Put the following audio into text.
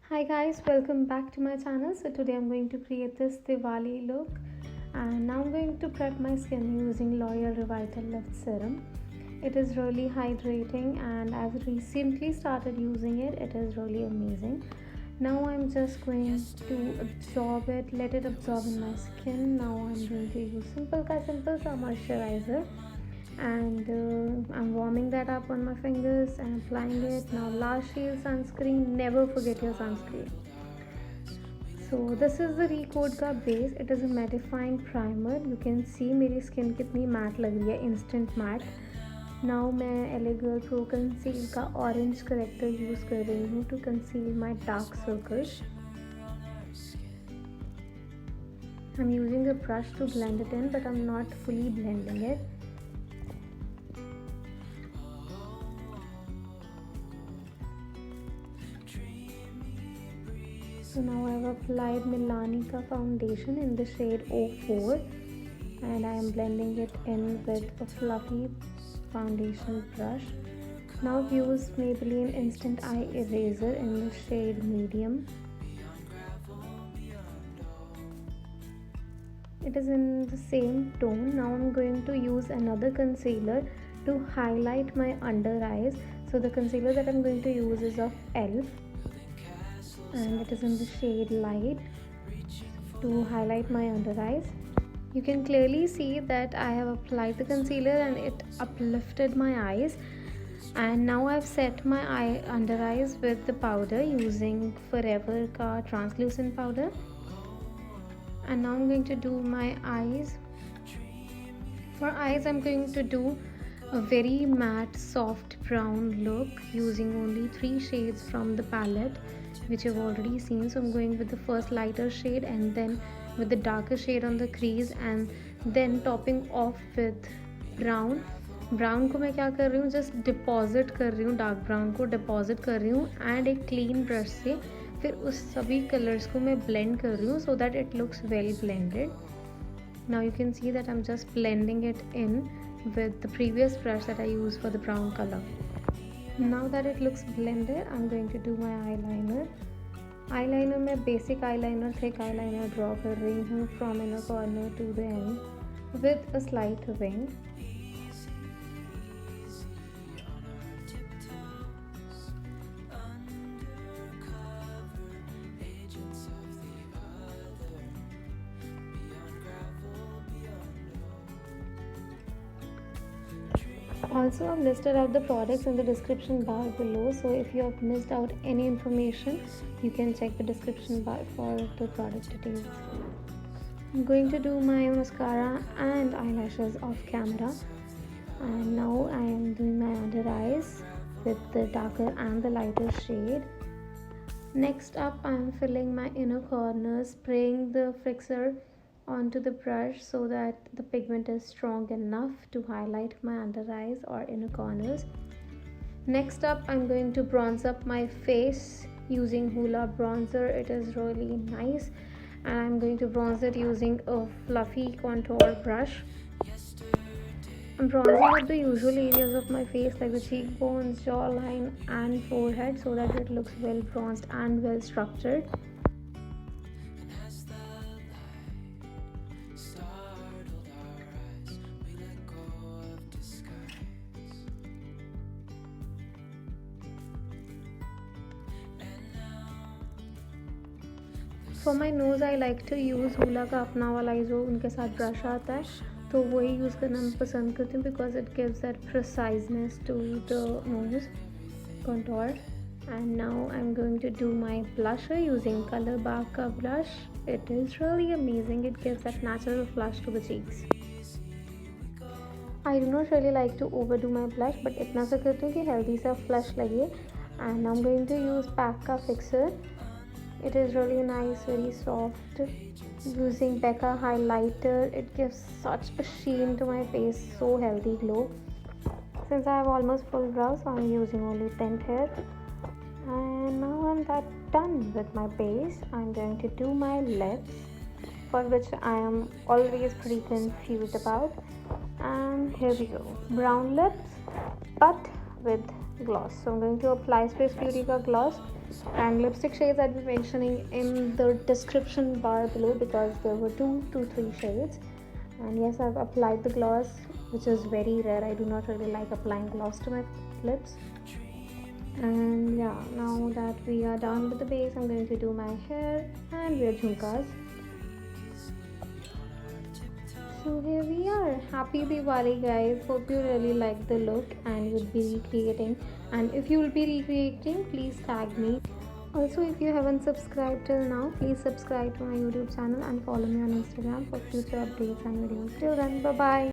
Hi guys, welcome back to my channel. So today I'm going to create this Diwali look, and now I'm going to prep my skin using L'Oreal Revitalift Serum. It is really hydrating and I've recently started using it. It is really amazing. Now I'm just going to absorb it, let it absorb in my skin. Now I'm going to use Simple moisturizer, and I'm warming that up on my fingers and applying it. Now La Shield sunscreen, never forget your sunscreen. So this is the Recode का base. It is a mattifying primer. You can see मेरी skin कितनी matte लग रही है, instant matte. Now मैं LA Girl Pro Conceal का orange corrector use कर रही हूँ to conceal my dark circles. I'm using a brush to blend it in, but I'm not fully blending it. So now I have applied Milani ka foundation in the shade 04, and I am blending it in with a fluffy foundation brush. Now I've used Maybelline Instant Eye Eraser in the shade medium. It is in the same tone. Now I'm going to use another concealer to highlight my under eyes. So the concealer that I'm going to use is of ELF, and it is in the shade light to highlight my under eyes. You can clearly see that I have applied the concealer and it uplifted my eyes. And now I've set my under eyes with the powder using Forever ka translucent powder. And now I'm going to do my eyes. For eyes, I'm going to do a very matte soft brown look using only 3 shades from the palette, which you've already seen. So I'm going with the first lighter shade and then with the darker shade on the crease, and then topping off with brown. Brown को मैं क्या कर रही हूँ, just deposit कर रही हूँ, dark brown को डिपॉजिट कर रही हूँ एंड एक क्लीन ब्रश से फिर उस सभी कलर्स को मैं ब्लेंड कर रही हूँ so that it looks well blended. Now you can see that I'm just blending it in with the previous brush that I used for the brown color. Now that it looks blended, I'm going to do my eyeliner. Eyeliner में basic eyeliner, thick eyeliner draw कर रही हूँ from inner corner to the end with a slight wing. Also, I've listed out the products in the description bar below, so if you have missed out any information, you can check the description bar for the product details. I'm going to do my mascara and eyelashes off camera, and now I am doing my under eyes with the darker and the lighter shade. Next up, I am filling my inner corners, spraying the fixer onto the brush so that the pigment is strong enough to highlight my under eyes or inner corners. Next up, I'm going to bronze up my face using Hoola bronzer. It is really nice, and I'm going to bronze it using a fluffy contour brush. I'm bronzing up the usual areas of my face like the cheekbones, jawline and forehead so that it looks well bronzed and well structured. For my nose I like to use Huda का अपना वाला जो उनके साथ brush आता है, तो वही यूज़ करना मैं पसंद करती हूँ because it gives that preciseness to the nose contour. And now I am going to do my blusher using Colorbar का blush. It is really amazing. It gives that natural flush to the cheeks. I do not really like to over do my blush, but इतना सा करती हूँ कि healthy सा flush लगे. And I am going to use PAC का fixer. It is really nice, very soft. Using Becca highlighter, it gives such a sheen to my face, so healthy glow. Since I have almost full brows, so I'm using only tint hair. And now I'm done with my base. I'm going to do my lips, for which I am always pretty confused about. And here we go, brown lips, but with gloss. So I'm going to apply Swiss Beauty ka gloss And lipstick shades I'll be mentioning in the description bar below, because there were 2 to 3 shades. And yes, I've applied the gloss, which is very rare. I do not really like applying gloss to my lips. And yeah, now that we are done with the base, I'm going to do my hair and wear jhumkas. So here we are. Happy Diwali, guys. Hope you really like the look and you'll be recreating. And if you will be recreating, please tag me. Also, if you haven't subscribed till now, please subscribe to my YouTube channel and follow me on Instagram for future updates and videos. Till then, bye bye.